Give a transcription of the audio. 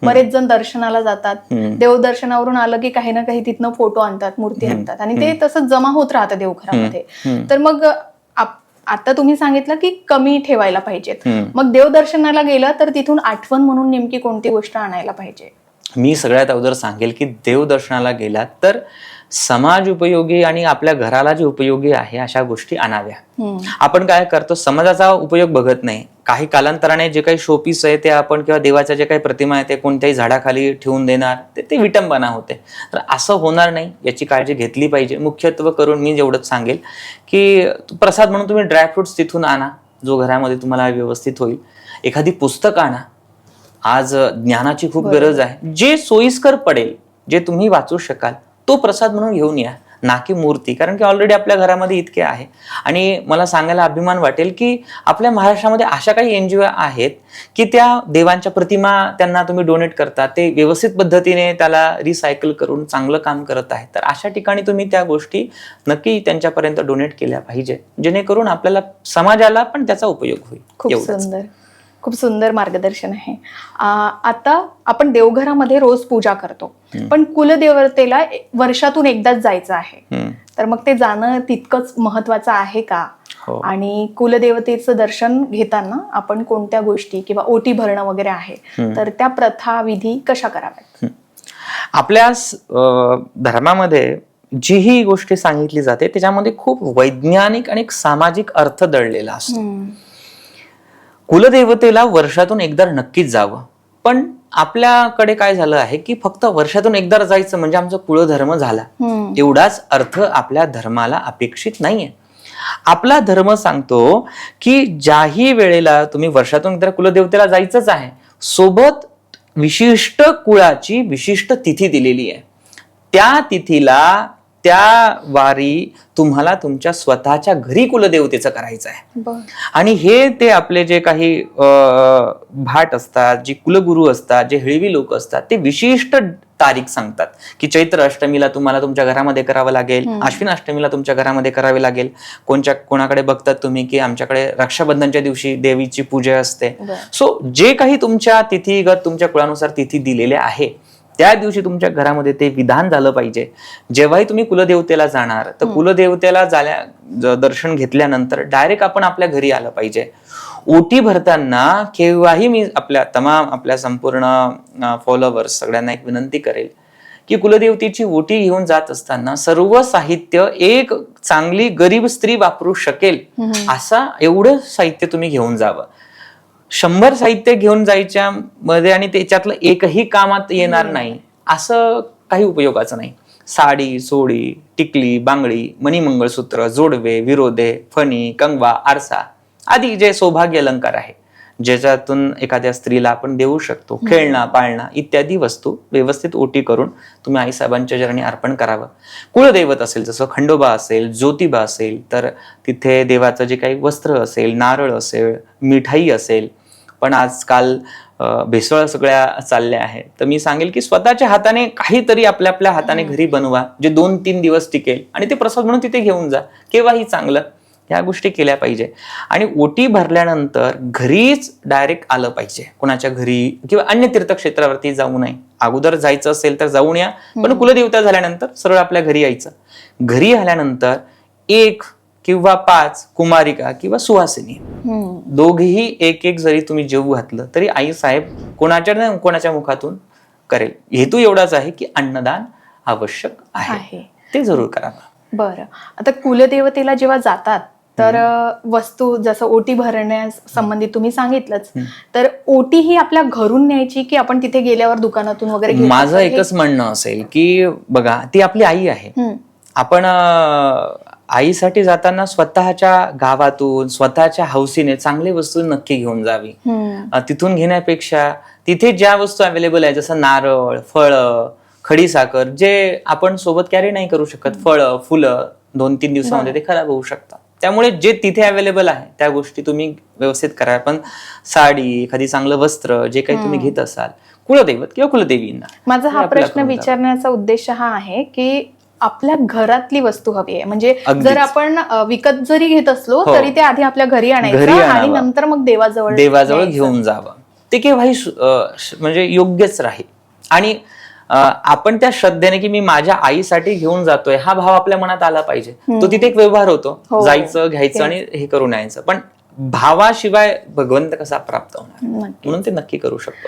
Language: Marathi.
बरेच जण दर्शनाला जातात, देवदर्शनावरून आलं की काही ना काही तिथनं फोटो आणतात, मूर्ती आणतात आणि ते तसंच जमा होत राहतं देवघरामध्ये. तर मग आता तुम्ही सांगितलं की कमी ठेवायला पाहिजेत, मग देवदर्शनाला गेलं तर तिथून आठवण म्हणून नेमकी कोणती गोष्ट आणायला पाहिजे? मी सगळ्यात अगोदर सांगेल की देवदर्शनाला गेलात तर समाज उपयोगी आणि आपल्या घराला जे उपयोगी आहे अशा गोष्टी आणाव्या. आपण काय करतो, समाजाचा उपयोग बघत नाही. काही कालांतराने जे काही शोपीस आहे ते आपण किंवा देवाच्या जे काही प्रतिमा आहे ते कोणत्याही झाडाखाली ठेवून देणार, ते विटंबना होते. तर असं होणार नाही याची काळजी घेतली पाहिजे. मुख्यत्व करून मी जेवढंच सांगेल की प्रसाद म्हणून तुम्ही ड्रायफ्रुट्स तिथून आणा, जो घरामध्ये तुम्हाला व्यवस्थित होईल. एखादी पुस्तक आणा, आज ज्ञानाची खूप गरज आहे. जे सोयीस्कर पडेल, जे तुम्ही वाचू शकाल तो प्रसाद म्हणून घेऊन या, ना की मूर्ती. कारण की ऑलरेडी आपल्या घरामध्ये इतके आहे. आणि मला सांगायला अभिमान वाटेल की आपल्या महाराष्ट्रामध्ये अशा काही NGO आहेत की त्या देवांच्या प्रतिमा त्यांना तुम्ही डोनेट करता, ते व्यवस्थित पद्धतीने त्याला रिसायकल करून चांगलं काम करत आहेत. तर अशा ठिकाणी तुम्ही त्या गोष्टी नक्की त्यांच्यापर्यंत डोनेट केल्या पाहिजे, जेणेकरून आपल्याला समाजाला पण त्याचा उपयोग होईल. खूप सुंदर, खूप सुंदर मार्गदर्शन आहे. आता आपण देवघरामध्ये रोज पूजा करतो, पण कुलदेवतेला वर्षातून एकदाच जायचं आहे, तर मग ते जाणं तितकंच महत्वाचं आहे का? आणि कुलदेवतेचं दर्शन घेताना आपण कोणत्या गोष्टी किंवा ओटी भरणं वगैरे आहे, तर त्या प्रथा विधी कशा कराव्यात? आपल्या धर्मामध्ये जी ही गोष्टी सांगितली जाते त्याच्यामध्ये खूप वैज्ञानिक आणि सामाजिक अर्थ दडलेला असतो. कुलदेवतेला वर्षातून एकदा नक्कीच जावं, पण आपल्याकडे काय झालं आहे की फक्त वर्षातून एकदा जायचं म्हणजे आमचा कुलधर्म झाला, एवढाच अर्थ आपल्या धर्माला अपेक्षित नाहीये. आपला धर्म सांगतो की ज्याही वेळेला तुम्ही वर्षातून एकदा कुलदेवतेला जायचंच आहे, सोबत विशिष्ट कुळाची विशिष्ट तिथी दिलेली आहे. त्या तिथीला त्या वारी तुम्हाला तुमच्या स्वतःच्या घरी कुलदेवतेचं करायचं आहे. आणि हे ते आपले जे काही भाट असतात, जे कुलगुरू असतात, जे हेळवी लोक असतात, ते विशिष्ट तारीख सांगतात की चैत्र अष्टमीला तुम्हाला तुमच्या घरामध्ये करावं लागेल, अश्विन अष्टमीला तुमच्या घरामध्ये करावे लागेल. कोणाकडे बघतात तुम्ही की आमच्याकडे रक्षाबंधनच्या दिवशी देवीची पूजा असते. सो जे काही तुमच्या तिथीगत तुमच्या कुळानुसार तिथी दिलेल्या आहे त्या दिवशी तुमच्या घरामध्ये ते विधान झालं पाहिजे. जेव्हाही तुम्ही कुलदेवतेला जाणार तर कुलदेवतेला दर्शन घेतल्यानंतर डायरेक्ट आपण आपल्या घरी आलं पाहिजे. ओटी भरताना केव्हाही मी आपल्या संपूर्ण फॉलोवर्स सगळ्यांना एक विनंती करेल की कुलदेवतेची ओटी घेऊन जात असताना सर्व साहित्य एक चांगली गरीब स्त्री वापरू शकेल असा एवढं साहित्य तुम्ही घेऊन जावं. 100 साहित्य घेऊन जायच्या मध्ये आणि त्याच्यातलं एकही कामात येणार नाही असं काही उपयोगाचं नाही. साडी, सोडी, टिकली, बांगडी, मणिमंगळसूत्र, जोडवे, विरोधे, फणी, कंगवा, आरसा आदी जे सौभाग्य अलंकार आहे ज्याच्यातून एखाद्या स्त्रीला आपण देऊ शकतो, खेळणा, पाळणा इत्यादी वस्तू व्यवस्थित ओटी करून तुम्ही आईसाहेबांच्या चरणी अर्पण करावं. कुलदैवत असेल, जसं खंडोबा असेल, ज्योतिबा असेल, तर तिथे देवाचं जे काही वस्त्र असेल, नारळ असेल, मिठाई असेल. पण आजकाल भेसळ सगळ्या चालल्या आहेत, तर मी सांगेल की स्वतःच्या हाताने काहीतरी आपल्या हाताने घरी बनवा जे 2-3 दिवस टिकेल आणि ते प्रसाद म्हणून तिथे घेऊन जा, केव्हाही चांगलं. ह्या गोष्टी केल्या पाहिजे. आणि ओटी भरल्यानंतर घरीच डायरेक्ट आलं पाहिजे, कोणाच्या घरी किंवा अन्य तीर्थक्षेत्रावरती जाऊ नये. अगोदर जायचं असेल तर जाऊन या, पण कुलदेवता झाल्यानंतर सरळ आपल्या घरी यायचं. घरी आल्यानंतर 1 किंवा 5 कुमारिका किंवा सुहासिनी दोघेही एक जरी तुम्ही जेवू घातलं तरी आई साहेब कोणाच्या मुखातून करेल. हेतू एवढाच आहे की अन्नदान आवश्यक आहे, ते जरूर करावं. बरं, आता कुलदेवतेला जेव्हा जातात तर वस्तू जसं ओटी भरण्यास संबंधित तुम्ही सांगितलंच, तर ओटी ही आपल्या घरून न्यायची की आपण तिथे गेल्यावर दुकानातून वगैरे? माझं एकच म्हणणं असेल की बघा, ती आपली आई आहे. आपण आईसाठी जाताना स्वतःच्या गावातून स्वतःच्या हौसीने चांगली वस्तू नक्की घेऊन जावी. तिथून घेण्यापेक्षा तिथे ज्या वस्तू अवेलेबल आहे, जसं नारळ, फळं, खडीसाखर, जे आपण सोबत कॅरी नाही करू शकत, फळं, फुलं 2-3 दिवसामध्ये ते खराब होऊ शकतात. त्यामुळे जे तिथे अवेलेबल आहे त्या गोष्टी तुम्ही व्यवस्थित करा. पण साडी, एखादी चांगलं वस्त्र जे काही तुम्ही घेत असाल कुलदैवत किंवा कुलदेवींना. माझा हा प्रश्न विचारण्याचा उद्देश हा आहे की आपल्या घरातली वस्तू हवी आहे, म्हणजे जर आपण विकत जरी घेत असलो तरी ते आधी आपल्या घरी आणायचं आणि नंतर मग देवाजवळ घेऊन जावं. ते केव्हाही म्हणजे योग्यच राहील. आणि आपण त्या श्रद्धेने की मी माझ्या आईसाठी घेऊन जातोय हा भाव आपल्या मनात आला पाहिजे. तो तिथे एक व्यवहार होतो, जायचं घ्यायचं आणि हे करून यायचं. पण भावाशिवाय भगवंत कसा प्राप्त होणार, म्हणून ते नक्की करू शकतो.